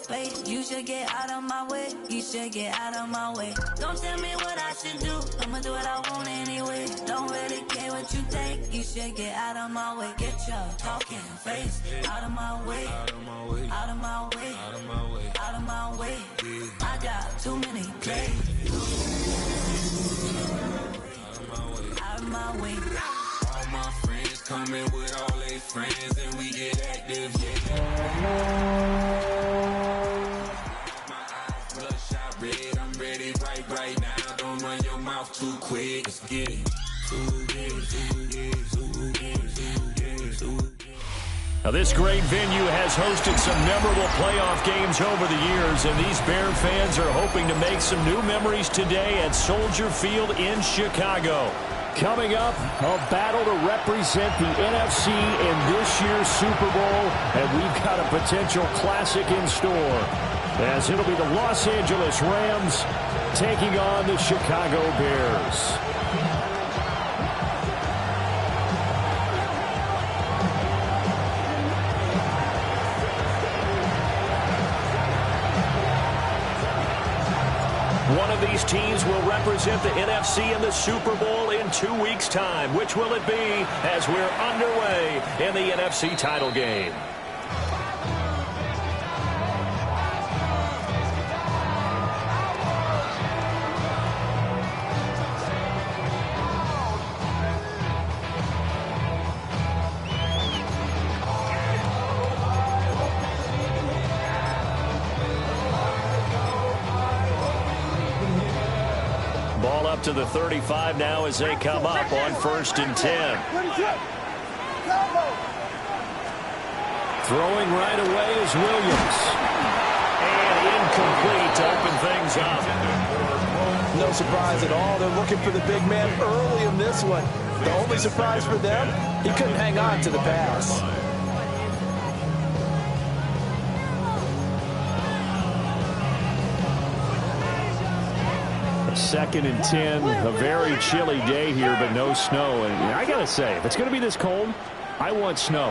face. You should get out of my way. You should get out of my way. Don't tell me what I should do. I'ma do what I want anyway. Don't really care what you think. You should get out of my way. Get your talking face out of my way. Out of my way. Out of my way. Out of my way. Out of my way. I got too many plays. Out of my way. All my friends coming with all their friends and we get active, yeah. My eyes bloodshot red, I'm ready right now. Don't run your mouth too quick, let's get it. Now, this great venue has hosted some memorable playoff games over the years, and these Bear fans are hoping to make some new memories today at Soldier Field in Chicago. Coming up, a battle to represent the NFC in this year's Super Bowl, and we've got a potential classic in store, as it'll be the Los Angeles Rams taking on the Chicago Bears. One of these teams will represent the NFC in the Super Bowl in 2 weeks' time. Which will it be as we're underway in the NFC title game? Ball up to the 35 now as they come up on 1st and 10. Throwing right away is Williams. And incomplete to open things up. No surprise at all. They're looking for the big man early in this one. The only surprise for them, he couldn't hang on to the pass. 2nd and 10, a very chilly day here, but no snow. And I got to say, if it's going to be this cold, I want snow.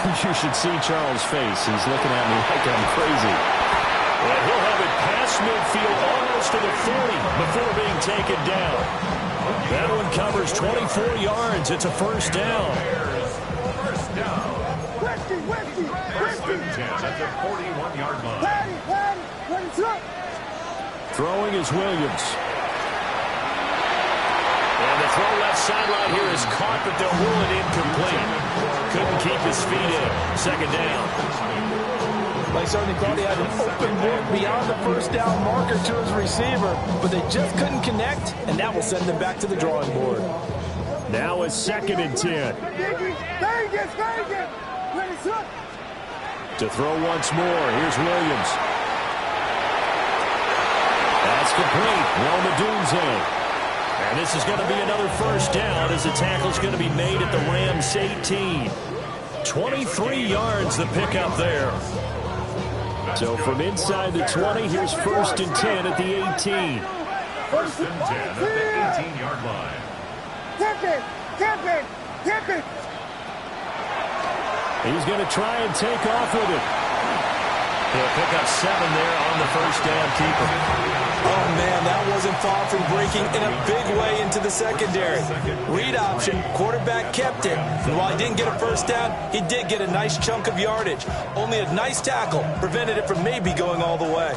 You should see Charles' face. He's looking at me like I'm crazy. And he'll have it past midfield, almost to the 40 before being taken down. That one covers 24 yards. It's a first down. First down. First and 10 at the 41-yard line. Throwing is Williams. And the throw left sideline here is caught, but they'll rule it incomplete. Couldn't keep his feet in. 2nd down. They certainly thought he had an open look beyond the first down marker to his receiver, but they just couldn't connect, and that will send them back to the drawing board. Now it's 2nd and 10. To throw once more, here's Williams. That's complete. Rome Odunze. And this is going to be another first down as the tackle's going to be made at the Rams 18. 23 yards the pickup there. So from inside the 20, here's 1st and 10 at the 18. 1st and 10 at the 18-yard line. Tip it. He's going to try and take off with it. He'll pick up 7 there on the first down keeper. Oh, man, that wasn't far from breaking in a big way into the secondary. Read option, quarterback kept it. And while he didn't get a first down, he did get a nice chunk of yardage. Only a nice tackle prevented it from maybe going all the way.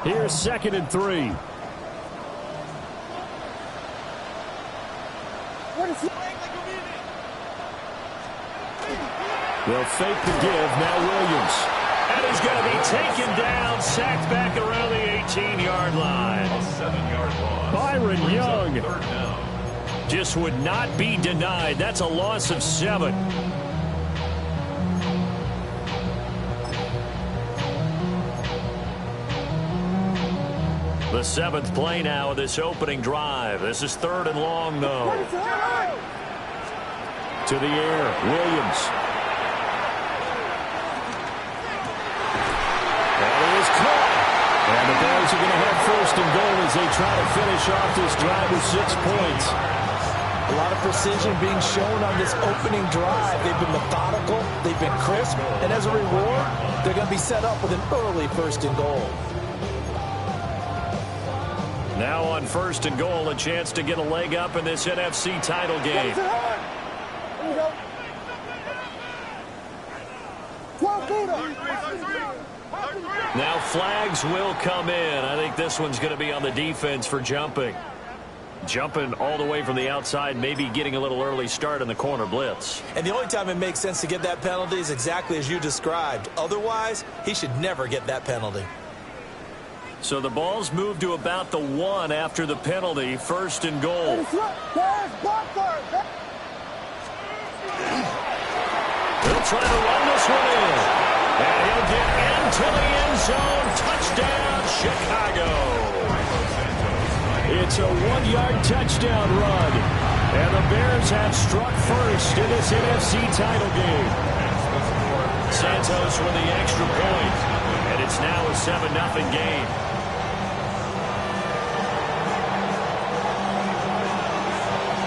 Here's 2nd and 3. They'll fake the give. Now Williams. And he's going to be taken down, sacked back around the 18-yard line. A 7-yard loss. Byron Young just would not be denied. That's a loss of 7. The 7th play now of this opening drive. This is 3rd and long, though. To the air, Williams. And it is caught. And the Bears are going to have 1st and goal as they try to finish off this drive with 6 points. A lot of precision being shown on this opening drive. They've been methodical, they've been crisp, and as a reward, they're going to be set up with an early 1st and goal. Now on 1st and goal, a chance to get a leg up in this NFC title game. Now flags will come in. I think this one's going to be on the defense for jumping. Jumping all the way from the outside, maybe getting a little early start in the corner blitz. And the only time it makes sense to get that penalty is exactly as you described. Otherwise, he should never get that penalty. So the ball's moved to about the 1 after the penalty. 1st and goal. He'll try to run this one in. And he'll get into the end zone. Touchdown, Chicago. It's a 1-yard touchdown run. And the Bears have struck first in this NFC title game. Santos with the extra point. And it's now a 7-0 game.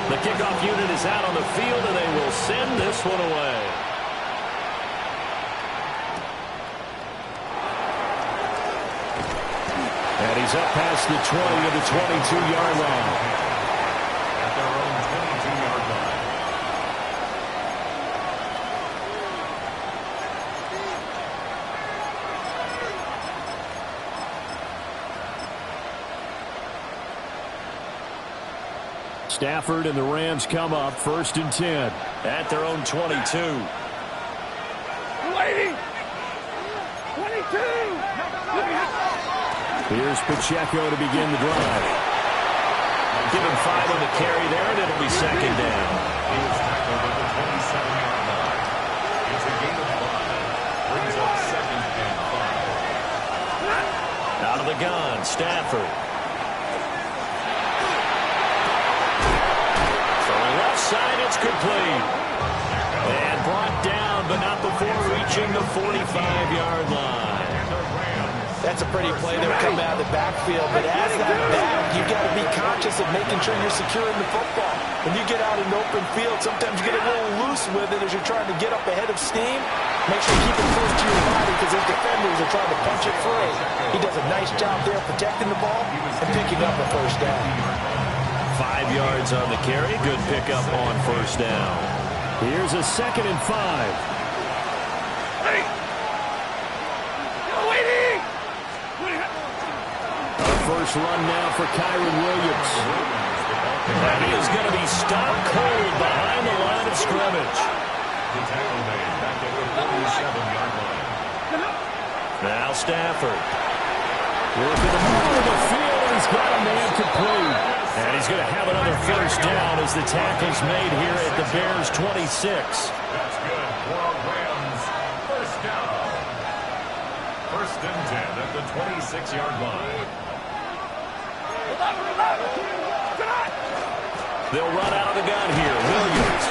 The kickoff unit is out on the field, and they will send this one away. And he's up past the 20 to the 22-yard line. At their own 22-yard line. Stafford and the Rams come up 1st and 10 at their own 22. Waiting. 22. Here's Pacheco to begin the drive. Give him 5 on the carry there, and it'll be 2nd down. He was tackled at the 27-yard line. It's a gain of 5. Brings up 2nd and 5. Out of the gun, Stafford. From the left side, it's complete. And brought down, but not before reaching the 45-yard line. That's a pretty play there coming out of the backfield. But as that back, you've got to be conscious of making sure you're securing the football. When you get out in the open field, sometimes you get a little loose with it as you're trying to get up ahead of steam. Make sure you keep it close to your body because his defenders are trying to punch it free. He does a nice job there protecting the ball and picking up a 1st down. 5 yards on the carry. Good pickup on 1st down. Here's a 2nd and 5. Hey! Waiting! First run now for Kyren Williams. And he is going to be stopped cold behind the line of scrimmage. The tackle made back at the 47-yard line. Now Stafford. Working the middle of the field, and he's got a man complete. And he's going to have another 1st down as the tackle's made here at the Bears' 26. That's good for a Rams 1st down. 1st and 10 at the 26-yard line. They'll run out of the gun here. Williams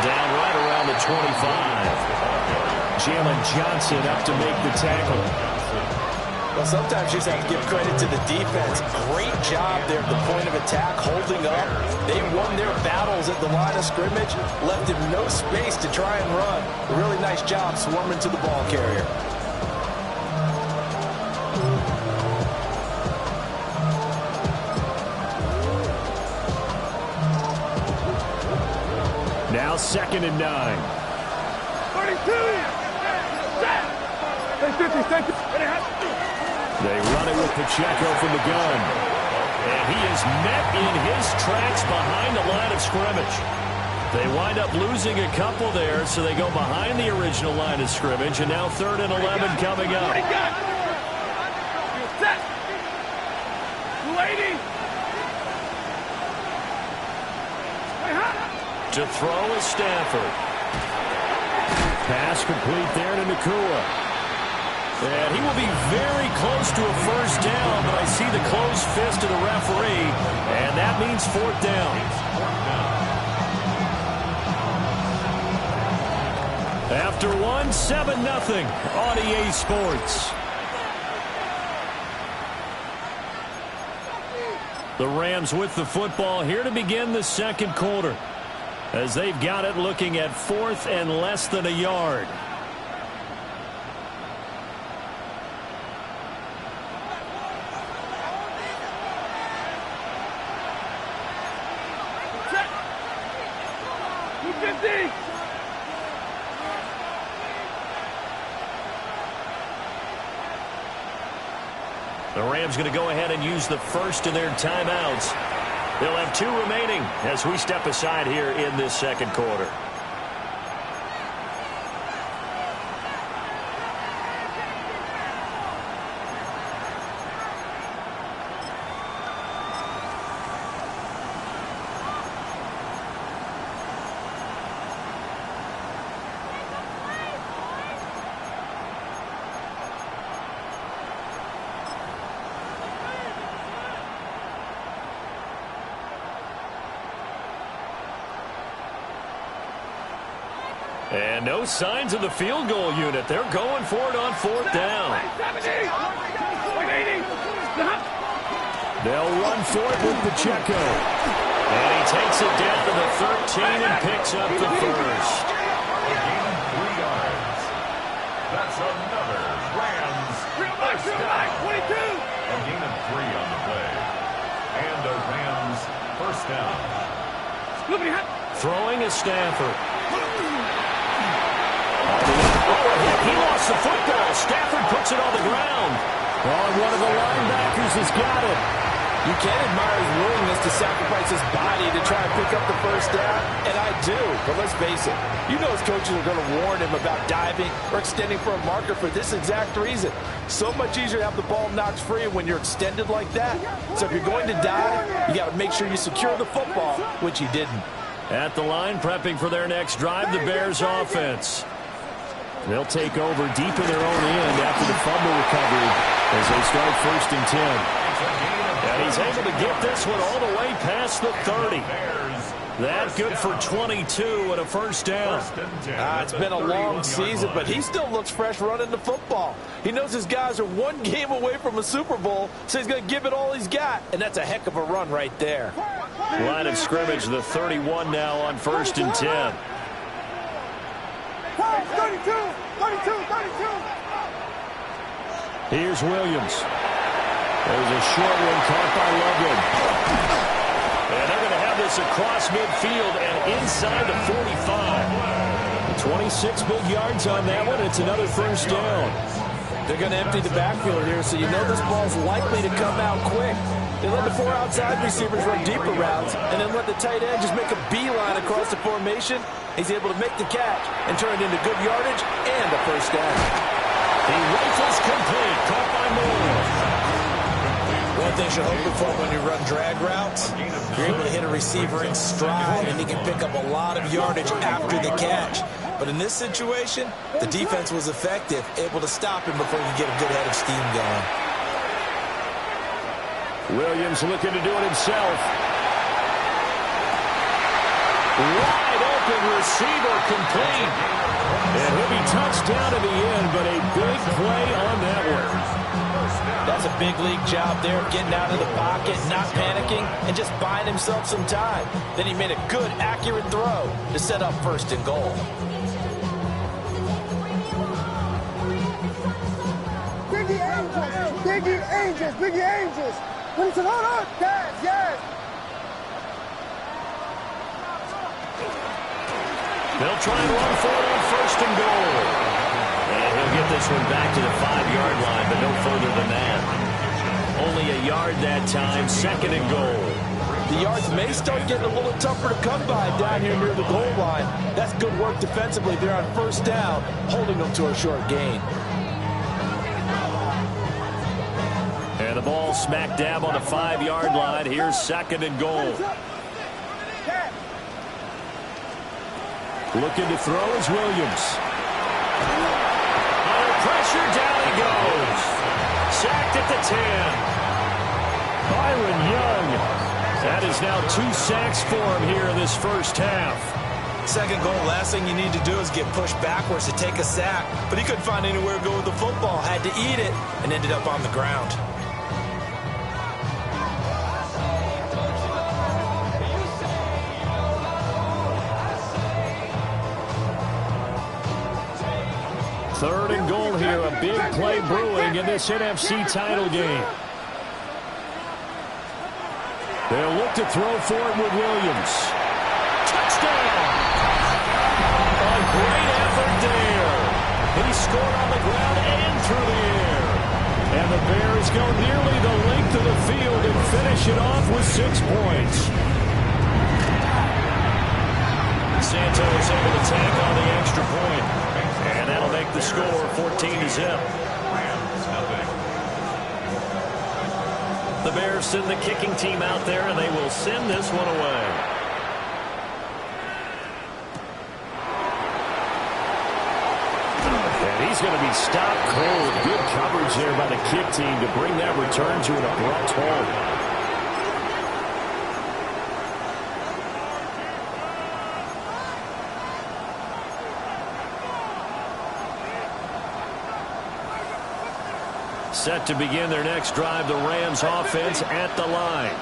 down right around the 25. Jalen Johnson up to make the tackle. Well, sometimes you just have to give credit to the defense. Great job there at the point of attack, holding up. They won their battles at the line of scrimmage, left him no space to try and run. A really nice job swarming to the ball carrier. Now 2nd and 9. 32. Hey, 50 seconds. They run it with Pacheco from the gun. And he is met in his tracks behind the line of scrimmage. They wind up losing a couple there, so they go behind the original line of scrimmage, and now 3rd and 11 coming up. Set. Waiting. To throw is Stafford. Pass complete there to Nakua. And he will be very close to a 1st down, but I see the closed fist of the referee, and that means 4th down. After 7-0 on EA Sports. The Rams with the football here to begin the second quarter, as they've got it looking at 4th and less than a yard. The Rams going to go ahead and use the first of their timeouts. They'll have 2 remaining as we step aside here in this second quarter. And no signs of the field goal unit. They're going for it on 4th down. They'll run for it with Pacheco. And he takes it down to the 13 and picks up the first. A gain of 3 yards. That's another Rams first down. A gain of 3 on the play. And a Rams first down. Throwing is Stafford. He lost the football. Stafford puts it on the ground. Oh, one of the linebackers has got it. You can't admire his willingness to sacrifice his body to try and pick up the first down, and I do. But let's face it, you know his coaches are going to warn him about diving or extending for a marker for this exact reason. So much easier to have the ball knocked free when you're extended like that. So if you're going to dive, you got to make sure you secure the football, which he didn't. At the line, prepping for their next drive, the Bears offense. They'll take over deep in their own end after the fumble recovery as they start 1st and 10. And he's able to get this one all the way past the 30. That good for 22 and a first down. It's been a long season, but he still looks fresh running the football. He knows his guys are 1 game away from a Super Bowl, so he's going to give it all he's got, and that's a heck of a run right there. Line of scrimmage, the 31 now on 1st and 10. 32. Here's Williams. There's a short one caught by Loveland. And they're going to have this across midfield and inside the 45. 26 big yards on that one. It's another first down. They're going to empty the backfield here, so you know this ball's likely to come out quick. They let the 4 outside receivers run deeper routes, and then let the tight end just make a beeline across the formation. He's able to make the catch and turn it into good yardage and a first down. The rifle's complete, caught by Moore. One thing you're hoping for when you run drag routes, you're able to hit a receiver in stride, and he can pick up a lot of yardage after the catch. But in this situation, the defense was effective, able to stop him before he could get a good head of steam going. Williams looking to do it himself. Wide open receiver complete. And he'll be touched down to the end, but a big play on that one. That's a big league job there, getting out of the pocket, not panicking, and just buying himself some time. Then he made a good, accurate throw to set up 1st and goal. Biggie Angels. When he said, hold on, yes. They'll try and run for it on 1st and goal. And he'll get this one back to the 5-yard line, but no further than that. Only a yard that time, 2nd and goal. The yards may start getting a little tougher to come by down here near the goal line. That's good work defensively there on 1st down, holding them to a short gain. And the ball smack dab on the 5-yard line. Here's 2nd and goal. Looking to throw is Williams. Under pressure, down he goes. Sacked at the 10. Byron Young. That is now 2 sacks for him here in this first half. 2nd goal, last thing you need to do is get pushed backwards to take a sack. But he couldn't find anywhere to go with the football. Had to eat it and ended up on the ground. 3rd and goal here. A big play brewing in this NFC title game. They'll look to throw for it with Williams. Touchdown! A great effort there. He scored on the ground and through the air. And the Bears go nearly the length of the field and finish it off with 6 points. Santos able to tack on the extra point. And that'll make the score 14-0. The Bears send the kicking team out there, and they will send this one away. And he's going to be stopped cold. Good coverage there by the kick team to bring that return to an abrupt halt. Set to begin their next drive, the Rams offense at the line.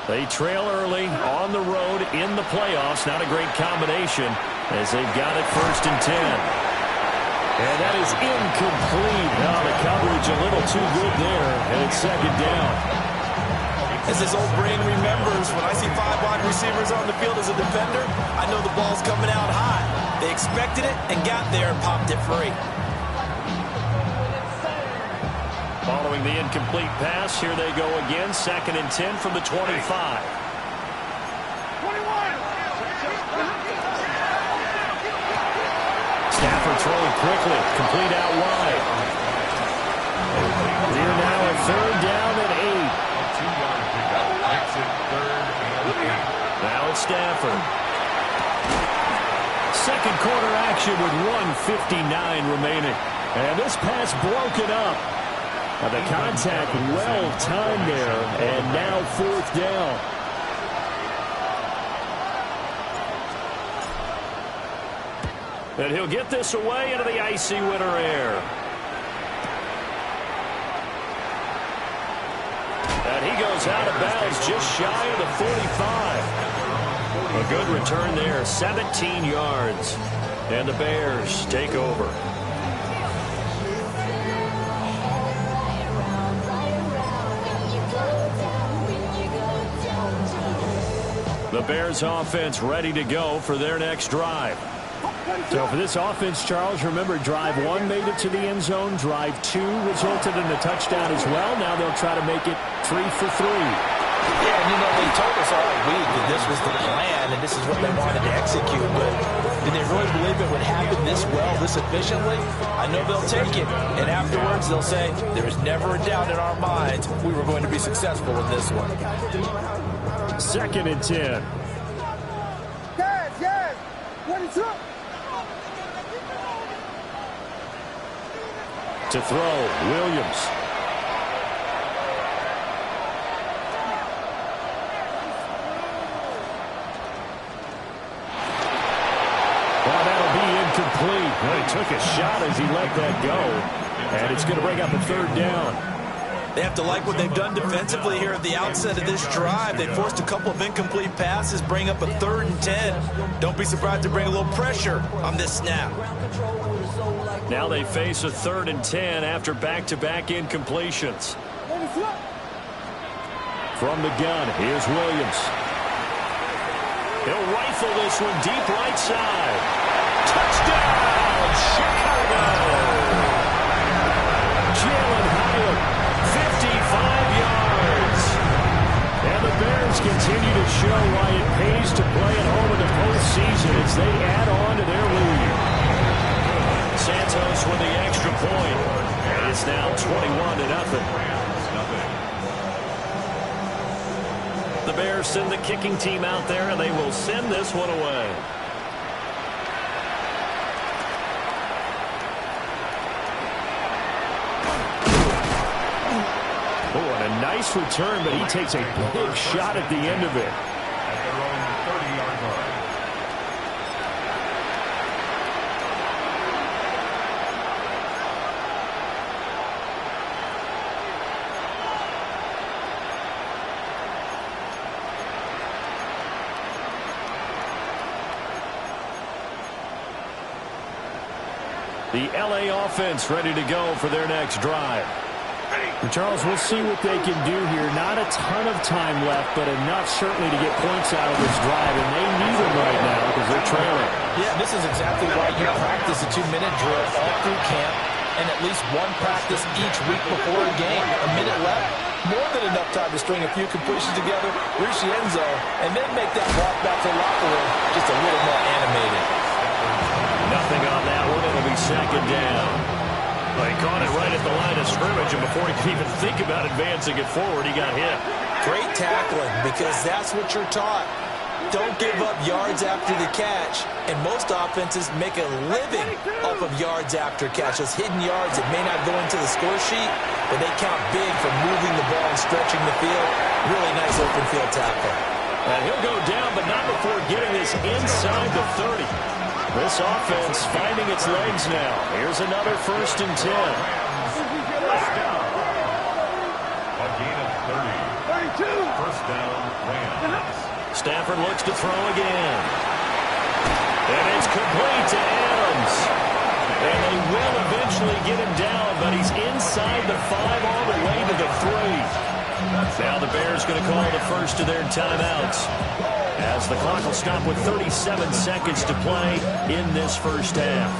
They trail early on the road in the playoffs. Not a great combination as they've got it 1st and 10. And that is incomplete. Now the coverage a little too good there, and it's 2nd down. As his old brain remembers, when I see 5 wide receivers on the field as a defender, I know the ball's coming out high. They expected it and got there and popped it free. Following the incomplete pass, here they go again. 2nd and 10 from the 25. Stafford throwing quickly, complete out wide. We're now at 3rd down and 8. Now it's Stafford. 2nd quarter action with 1:59 remaining. And this pass broken up. The contact well timed there, and now 4th down. And he'll get this away into the icy winter air. And he goes out of bounds just shy of the 45. A good return there, 17 yards. And the Bears take over. The Bears offense ready to go for their next drive. So for this offense, Charles, remember drive 1 made it to the end zone. Drive 2 resulted in a touchdown as well. Now they'll try to make it 3 for 3. Yeah, and you know, they told us all week that this was the plan and this is what they wanted to execute. But did they really believe it would happen this well, this efficiently? I know they'll take it. And afterwards they'll say, there was never a doubt in our minds we were going to be successful in this one. 2nd and 10. Yes. 22. To throw, Williams. Well, that'll be incomplete. Well, he took a shot as he let that go. And it's going to bring up a 3rd down. They have to like what they've done defensively here at the outset of this drive. They forced a couple of incomplete passes, bring up a 3rd and 10. Don't be surprised to bring a little pressure on this snap. Now they face a 3rd and 10 after back-to-back incompletions. From the gun, here's Williams. He'll rifle this one deep right side. Touchdown, Chicago! Jalen Hyatt, 55 yards. And the Bears continue to show why it pays to play at home in the postseason as they add on to their lead. Santos with the extra point. And it's now 21-0. The Bears send the kicking team out there, and they will send this one away. Oh, and a nice return, but he takes a big shot at the end of it. At their own 30-yard line. The LA offense ready to go for their next drive. Charles, we'll see what they can do here. Not a ton of time left, but enough certainly to get points out of this drive, and they need them right now because they're trailing. Yeah, this is exactly why you practice a 2-minute drill all through camp and at least one practice each week before a game. A minute left, more than enough time to string a few completions together, reach the end zone, and then make that walk back to the locker room just a little more animated. Nothing on that one. It'll be second down. Well, he caught it right at the line of scrimmage, and before he could even think about advancing it forward, he got hit. Great tackling, because that's what you're taught. Don't give up yards after the catch, and most offenses make a living off of yards after catch. Those hidden yards that may not go into the score sheet, but they count big for moving the ball and stretching the field. Really nice open field tackle. And he'll go down, but not before getting this inside the 30. This offense finding its legs now. Here's another 1st and 10. A gain of 30. 32. First down, Rams. Stafford looks to throw again. And it's complete to Adams. And they will eventually get him down, but he's inside the 5 all the way to the 3. Now the Bears going to call the first of their timeouts, as the clock will stop with 37 seconds to play in this first half.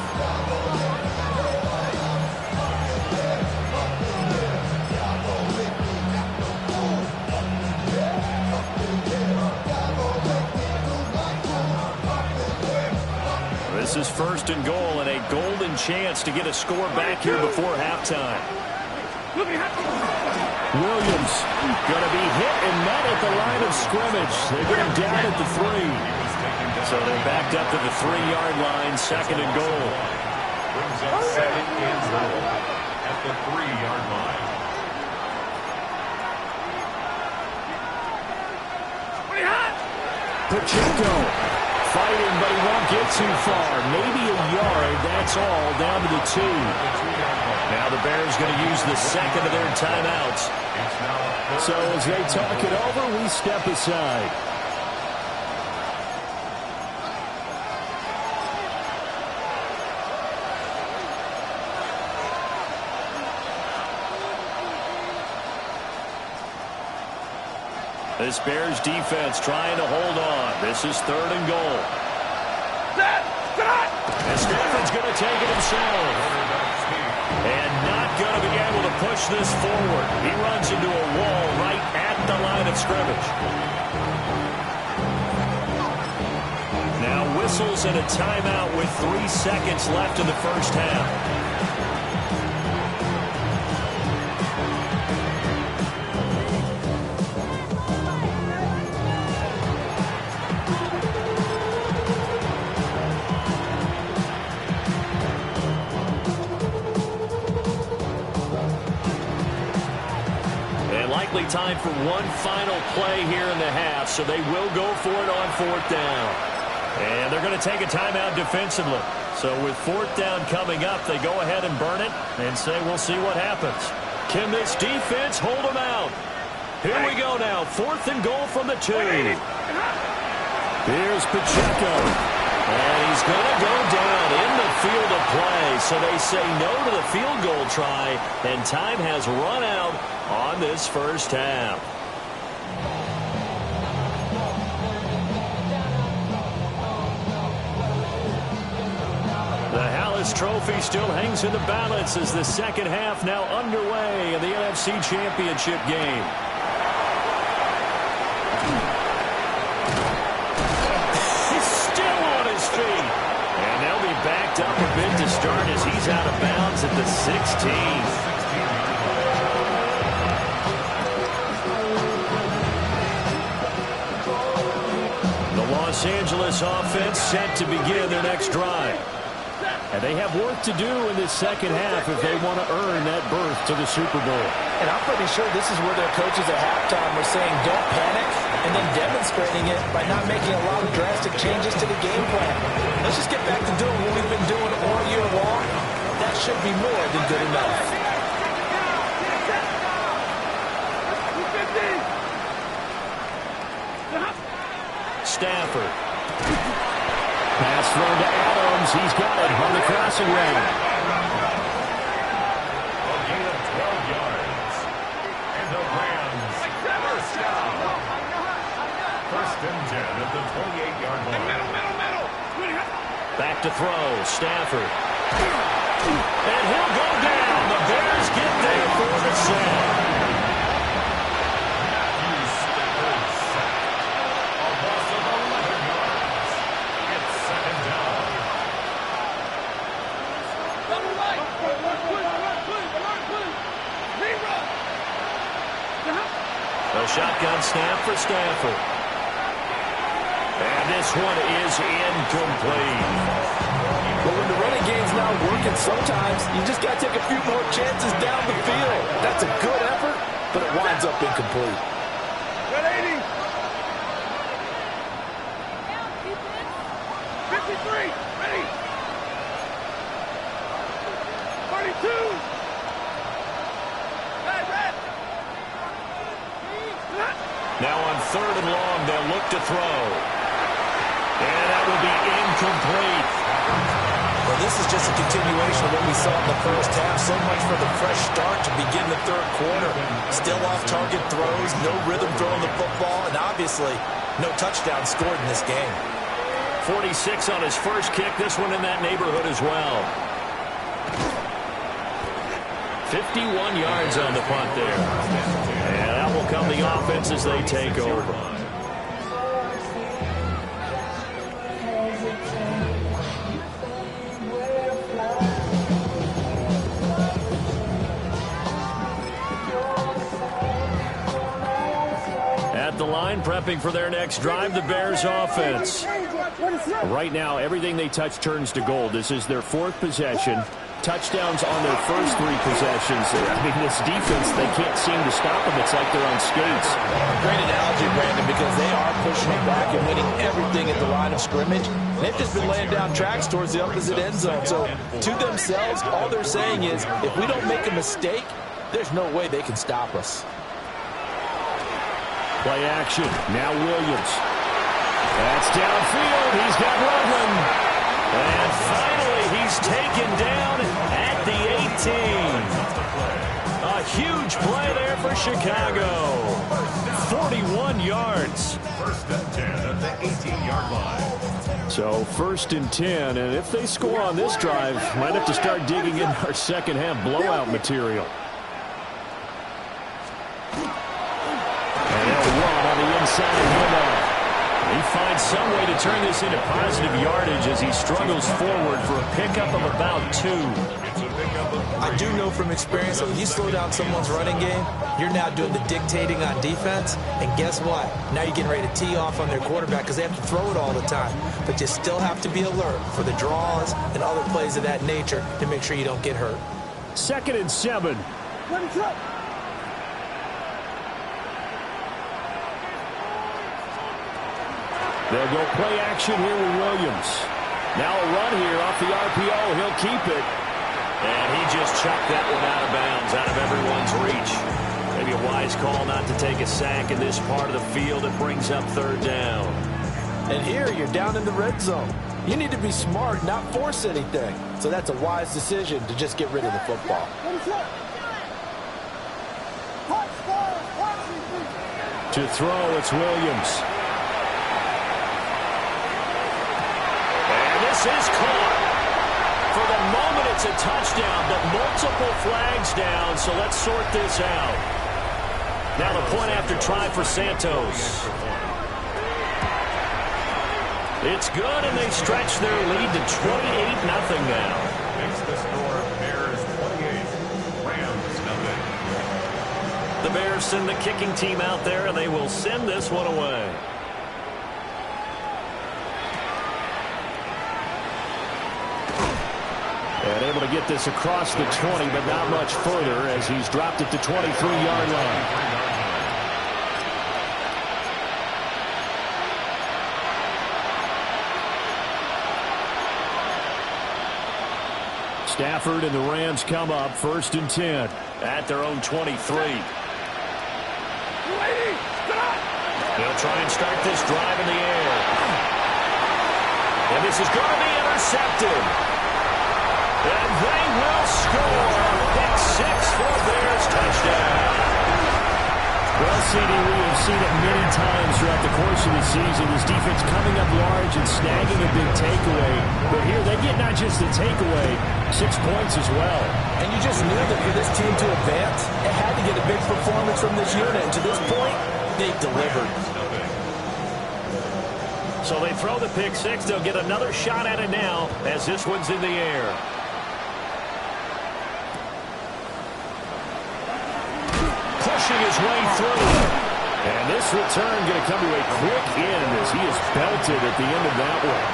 This is 1st and goal, and a golden chance to get a score back here before halftime. Williams going to be hit and met at the line of scrimmage. They get him down at the 3. So they're backed up to the 3-yard line, 2nd and goal. Brings up 2nd and goal at the 3-yard line. Pacheco fighting, but he won't get too far. Maybe a yard, that's all, down to the 2. Now the Bears going to use the 2nd of their timeouts. So as they talk it over, we step aside. This Bears defense trying to hold on. This is 3rd and goal. And Stafford's going to take it himself. And not going to be able to push this forward. He runs into a wall right at the line of scrimmage. Now whistles and a timeout with 3 seconds left in the first half. Time for one final play here in the half, so they will go for it on 4th down. And they're going to take a timeout defensively. So with 4th down coming up, they go ahead and burn it and say we'll see what happens. Can this defense hold them out? Here we go now, 4th and goal from the 2. Here's Pacheco. And he's going to go down in the field of play. So they say no to the field goal try, and time has run out on this first half. The Hallis Trophy still hangs in the balance as the second half now underway in the NFC Championship game. He's still on his feet. And they'll be backed up a bit to start as he's out of bounds at the 16. Los Angeles offense set to begin their next drive. And they have work to do in this second half if they want to earn that berth to the Super Bowl. And I'm pretty sure this is where their coaches at halftime were saying don't panic, and then demonstrating it by not making a lot of drastic changes to the game plan. Let's just get back to doing what we've been doing all year long. That should be more than good enough. Stafford. Pass thrown to Adams. He's got it on the crossing lane. and 10 at the 28-yard line. Back to throw. Stafford. And he'll go down. The Bears get there for the sack. Matthew Stafford sacked. A loss of 11 yards. It's second down. A shotgun snap for Stafford. And this one is incomplete. But when the running game's not working, sometimes you just got to take a few more chances down the field. That's a good effort, but it winds up incomplete. 53, ready. 32. Now on 3rd and long, they'll look to throw. And that will be incomplete. Well, this is just a continuation of what we saw in the first half. So much for the fresh start to begin the third quarter. Still off-target throws, no rhythm throwing the football, and obviously no touchdown scored in this game. 46 on his first kick. This one in that neighborhood as well. 51 yards on the punt there. And out will come the offense as they take over. At the line, prepping for their next drive, the Bears offense. Right now, everything they touch turns to gold. This is their 4th possession. Touchdowns on their first 3 possessions. I mean, this defense, they can't seem to stop them. It's like they're on skates. Great analogy, Brandon, because they are pushing it back and winning everything at the line of scrimmage. They've just been laying down tracks towards the opposite end zone. So, to themselves, all they're saying is, if we don't make a mistake, there's no way they can stop us. Play action. Now Williams. That's downfield. He's got Loveland. And finally, he's taken down at the 18. A huge play there for Chicago. 41 yards. 1st and 10 at the 18-yard line. So 1st and 10, and if they score on this drive, might have to start digging in our second half blowout material. And they'll run on the inside of Hillman. He finds some way to turn this into positive yardage as he struggles forward for a pickup of about 2. I do know from experience that when you slow down someone's running game, you're now doing the dictating on defense. And guess what? Now you're getting ready to tee off on their quarterback because they have to throw it all the time. But you still have to be alert for the draws and other plays of that nature to make sure you don't get hurt. 2nd and 7. They'll go play action here with Williams. Now a run here off the RPO. He'll keep it. And he just chucked that one out of bounds, out of everyone's reach. Maybe a wise call not to take a sack in this part of the field. It brings up 3rd down. And here you're down in the red zone. You need to be smart, not force anything. So that's a wise decision to just get rid of the football. To throw, it's Williams. This is caught. For the moment, it's a touchdown, but multiple flags down, so let's sort this out. Now the point after try for Santos. It's good, and they stretch their lead to 28-0 now. Makes the score Bears 28, Rams nothing. The Bears send the kicking team out there, and they will send this one away. And able to get this across the 20, but not much further as he's dropped it to 23-yard line. Stafford and the Rams come up 1st and 10 at their own 23. They'll try and start this drive in the air. And this is going to be intercepted. And they will score. Pick 6 for Bears touchdown. Well, CD, we have seen it many times throughout the course of the season. This defense coming up large and snagging a big takeaway. But here they get not just the takeaway, 6 points as well. And you just knew that for this team to advance, it had to get a big performance from this unit. And to this point, they've delivered. So they throw the pick six. They'll get another shot at it now as this one's in the air. Pushing his way through. And this return going to come to a quick end as he is belted at the end of that one.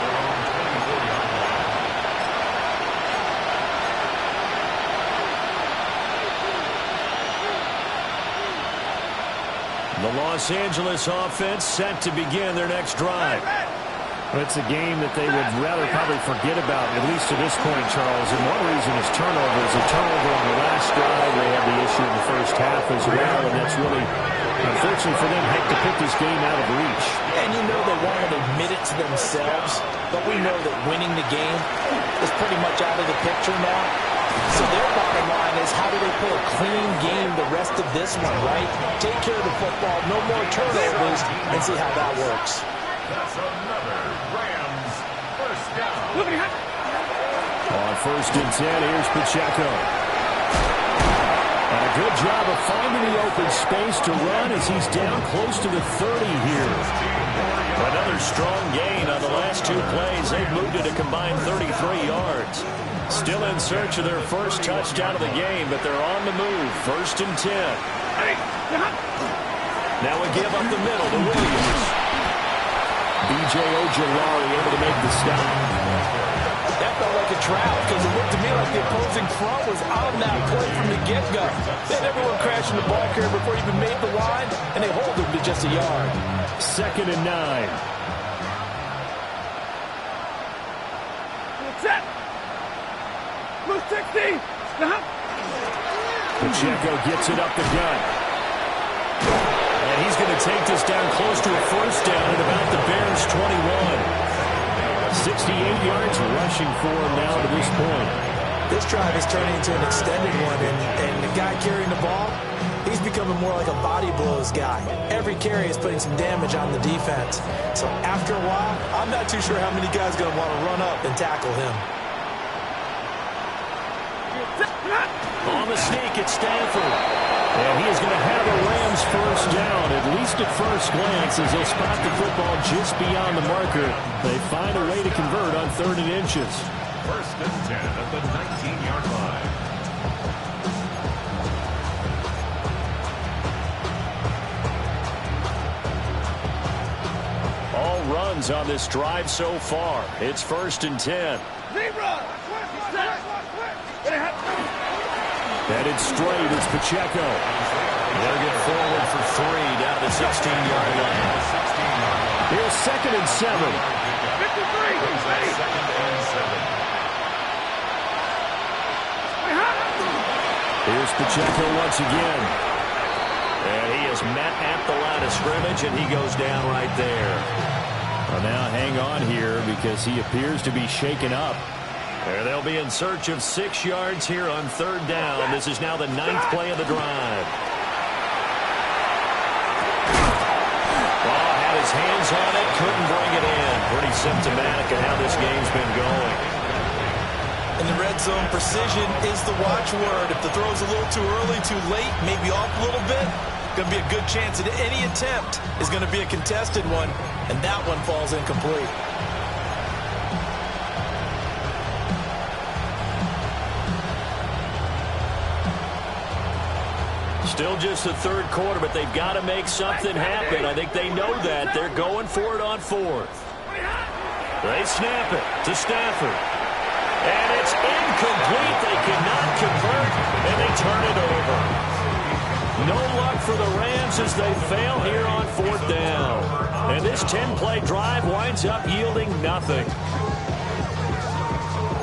The Los Angeles offense set to begin their next drive. Well, it's a game that they would rather probably forget about, at least to this point, Charles. And one reason is turnovers. A turnover on the last drive. They had the issue in the first half as well, and that's really, unfortunately for them, had to put this game out of reach. And you know they won't admit it to themselves, but we know that winning the game is pretty much out of the picture now. So their bottom line is, how do they play a clean game the rest of this one, right? Take care of the football, no more turnovers, and see how that works. That's another Rams first down. On 1st and 10, here's Pacheco. And a good job of finding the open space to run as he's down close to the 30 here. Another strong gain on the last 2 plays. They've moved it a combined 33 yards. Still in search of their first touchdown of the game, but they're on the move. 1st and 10. Now we give up the middle to Williams. B.J. Ojulari able to make the stop. That felt like a trap because it looked to me like the opposing front was on that play from the get-go. They had everyone crashing the ball carrier before he even made the line, and they hold him to just a yard. 2nd and 9. Set. Blue 60. Pacheco gets it up the gut. And he's going to take this down close to a first down at about the Bears' 21. 68 yards rushing for him now to this point. This drive is turning into an extended one, and the guy carrying the ball, he's becoming more like a body blows guy. Every carry is putting some damage on the defense. So after a while, I'm not too sure how many guys are going to want to run up and tackle him. On the sneak, it's Stanford. And he is going to have a Rams first down, at least at first glance, as they spot the football just beyond the marker. They find a way to convert on 3rd and inches. 1st and 10 at the 19-yard line. All runs on this drive so far. It's 1st and 10. Headed straight is Pacheco. They'll get forward for 3 down the 16-yard line. Here's 2nd and 7. 53. Ready. 2nd and 7. Here's Pacheco once again. And he is met at the line of scrimmage, and he goes down right there. Well, now hang on here because he appears to be shaken up. They'll be in search of 6 yards here on 3rd down. This is now the 9th play of the drive. Had his hands on it, couldn't bring it in. Pretty symptomatic of how this game's been going. In the red zone, precision is the watchword. If the throw's a little too early, too late, maybe off a little bit, going to be a good chance that any attempt is going to be a contested one, and that one falls incomplete. Still just the 3rd quarter, but they've got to make something happen. I think they know that. They're going for it on 4th. They snap it to Stafford. And it's incomplete. They cannot convert, and they turn it over. No luck for the Rams as they fail here on 4th down. And this 10-play drive winds up yielding nothing.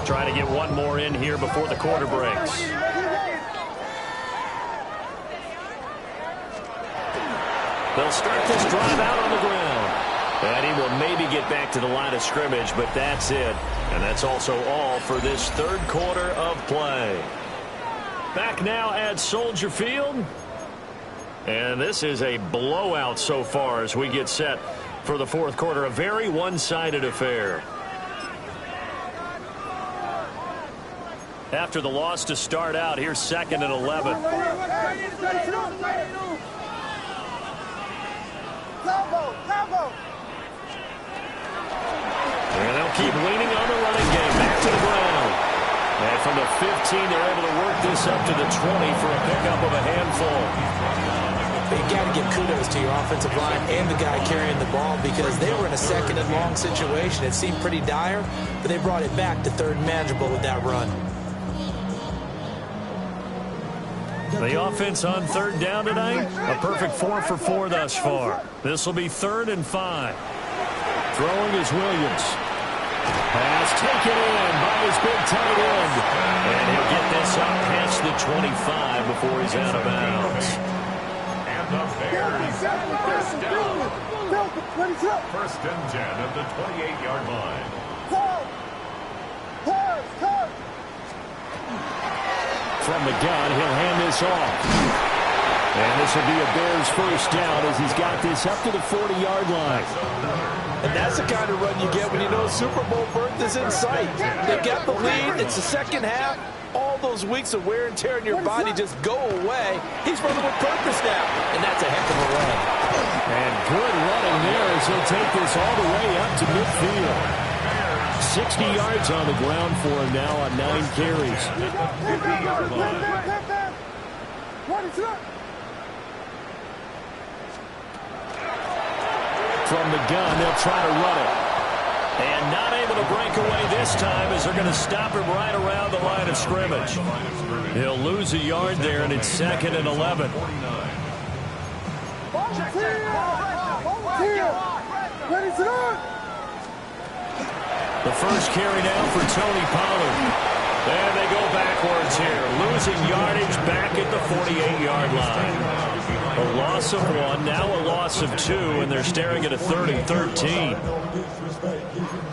Trying to get one more in here before the quarter breaks. They'll start this drive out on the ground. And he will maybe get back to the line of scrimmage, but that's it. And that's also all for this 3rd quarter of play. Back now at Soldier Field. And this is a blowout so far as we get set for the fourth quarter. A very one-sided affair. After the loss to start out, here's 2nd and 11. And they'll keep leaning on the running game. Back to the ground. And from the 15, they're able to work this up to the 20 for a pickup of a handful. You got to give kudos to your offensive line and the guy carrying the ball because they were in a 2nd and long situation. It seemed pretty dire, but they brought it back to 3rd and manageable with that run. The offense on 3rd down tonight, a perfect 4 for 4 thus far. This will be 3rd and 5. Throwing is Williams. Pass taken in by his big tight end. And he'll get this up past the 25 before he's out of bounds. And the Bears first down. 1st and 10 at the 28-yard line. From the gun, he'll hand this off. And this will be a Bears first down as he's got this up to the 40-yard line. And that's the kind of run you get when you know Super Bowl berth is in sight. They've got the lead. It's the second half. All those weeks of wear and tear in your body just go away. He's running with purpose now, and that's a heck of a run. And good running there as he'll take this all the way up to midfield. 60 yards on the ground for him now on 9 carries. From the gun, they'll try to run it. And not able to break away this time as they're going to stop him right around the line of scrimmage. He'll lose a yard there, and it's 2nd and 11. The first carry now for Tony Pollard. And they go backwards here, losing yardage back at the 48-yard line. A loss of 1, now a loss of 2, and they're staring at a 3rd and 13.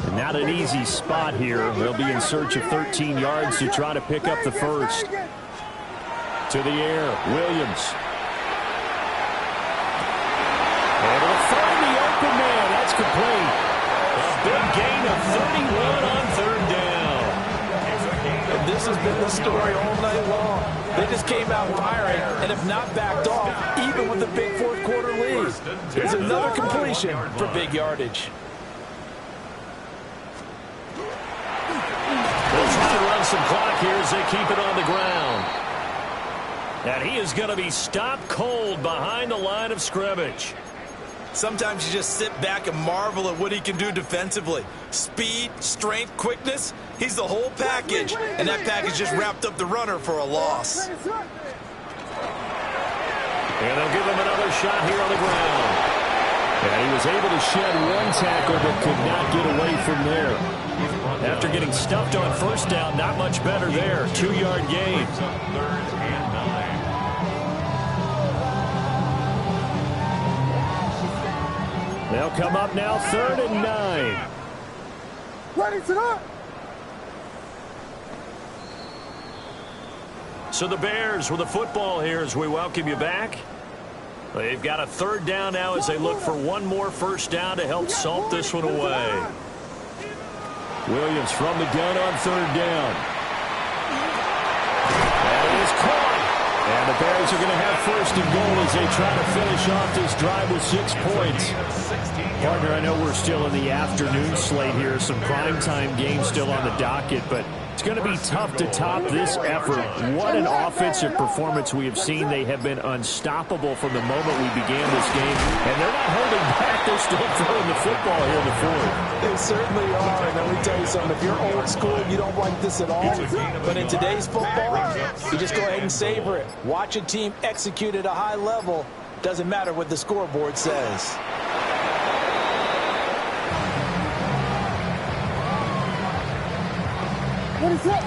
And not an easy spot here. They'll be in search of 13 yards to try to pick up the first. To the air, Williams. Able to find the open man. That's complete. A big gain of 31 on 3rd down. And this has been the story all night long. They just came out firing and have not backed off, even with a big fourth quarter lead. Here's another completion for big yardage. They'll try to run some clock here as they keep it on the ground. And he is going to be stopped cold behind the line of scrimmage. Sometimes you just sit back and marvel at what he can do defensively. Speed, strength, quickness, he's the whole package. And that package just wrapped up the runner for a loss. And they'll give him another shot here on the ground. And he was able to shed 1 tackle but could not get away from there. After getting stuffed on 1st down, not much better there. 2-yard gain. 3rd and 9. They'll come up now 3rd and 9. So the Bears with the football here as we welcome you back. They've got a 3rd down now as they look for 1 more first down to help salt this one away. Williams from the gun on 3rd down. And it is caught. And the Bears are going to have 1st and goal as they try to finish off this drive with 6 points. Partner, I know we're still in the afternoon slate here. Some primetime games still on the docket, but it's going to be tough to top this effort. What an offensive performance we have seen. They have been unstoppable from the moment we began this game. And they're not holding back. They're still throwing the football here in the 4th. They certainly are. And let me tell you something. If you're old school, you don't like this at all. But in today's football, you just go ahead and savor it. Watch a team execute at a high level. Doesn't matter what the scoreboard says. What is that?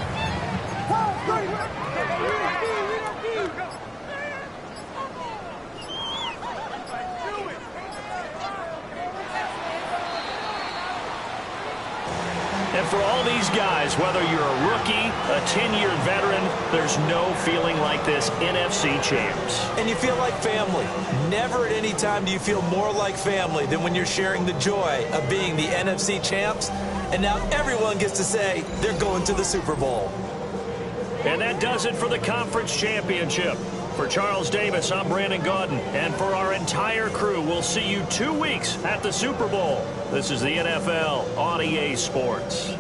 And for all these guys, whether you're a rookie, a 10-year veteran, there's no feeling like this NFC champs. And you feel like family. Never at any time do you feel more like family than when you're sharing the joy of being the NFC champs. And now everyone gets to say they're going to the Super Bowl. And that does it for the conference championship. For Charles Davis, I'm Brandon Gaudin. And for our entire crew, we'll see you 2 weeks at the Super Bowl. This is the NFL on EA Sports.